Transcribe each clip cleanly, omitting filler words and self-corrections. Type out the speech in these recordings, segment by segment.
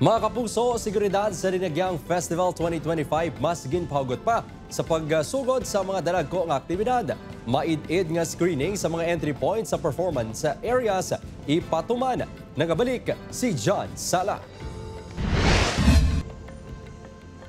Mga kapuso, seguridad sa Dinagyang Festival 2025 mas ginpahugot pa sa pagsugod sa mga dalagko nga aktibidad. Maid-id nga screening sa mga entry points sa performance areas ipatuman. Nagabalik si John Sala.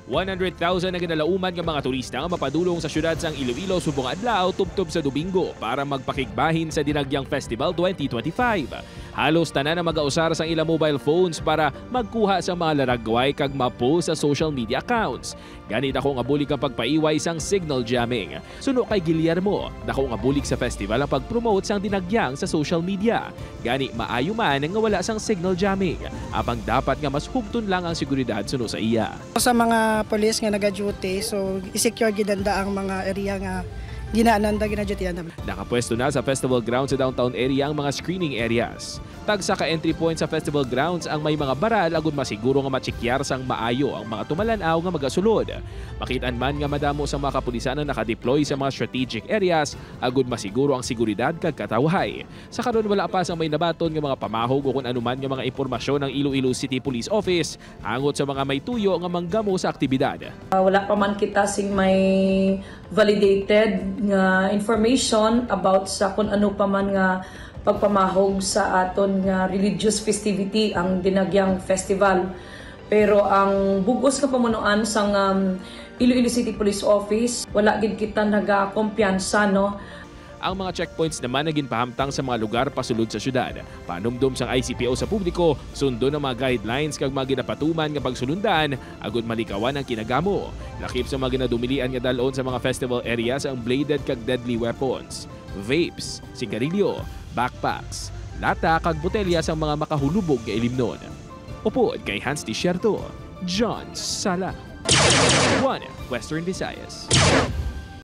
100,000 na ginalauman ng mga turista ang mapadulong sa syudad sang Iloilo subong adlaw tubtob sa Domingo para magpakigbahin sa Dinagyang Festival 2025. Halos tanan na mag-ausar sang ilang mobile phones para magkuha sa mga laragway kag ma-post sa social media accounts. Ganit ako nga bulik ang pagpaiway sang signal jamming. Suno kay Guillermo, dako nga bulik sa festival ang pag-promote sang Dinagyang sa social media. Gani maayo man nga wala sang signal jamming. Apang dapat nga mas hugton lang ang seguridad suno sa iya. Sa mga police nga naga-duty, so i-secure gidanda ang mga area nga ginaananda gina-duty. Nakapwesto na sa festival grounds sa downtown area ang mga screening areas. Tagsa ka entry point sa festival grounds ang may mga baral agud masiguro nga matsikyar sang maayo ang mga tumalanaw nga magasulod. Makitaan man nga madamo sa mga kapulisan ang nakadeploy sa mga strategic areas agud masiguro ang seguridad kag katawhay. Sa karon wala pa sang may nabaton nga mga pamahog o kung anuman nga mga impormasyon ng Iloilo City Police Office angot sa mga may tuyo nga manggamo sa aktibidad. Wala pa man kita sing may validated nga information about sa kung ano pa man nga pagpamahog sa aton nga religious festivity ang Dinagyang Festival. Pero ang bugos nga pamunuan sang Iloilo City Police Office, wala gid kita nagakumpiyansa no. Ang mga checkpoints naman naging pahamtang sa mga lugar pasulod sa syudad. Panumdum sang ICPO sa publiko, sundo ng mga guidelines kag mga ginapatuman nga pagsulundan, agud malikawan ang kinagamo. Lakip sa mga ginadumilian nga dalon sa mga festival areas ang bladed kag deadly weapons, vapes, sigarilyo, backpacks, lata kag botelya sa mga makahulubog nga ilimnon. Upod kay Hans Tisierto, John Sala, 1 Western Visayas.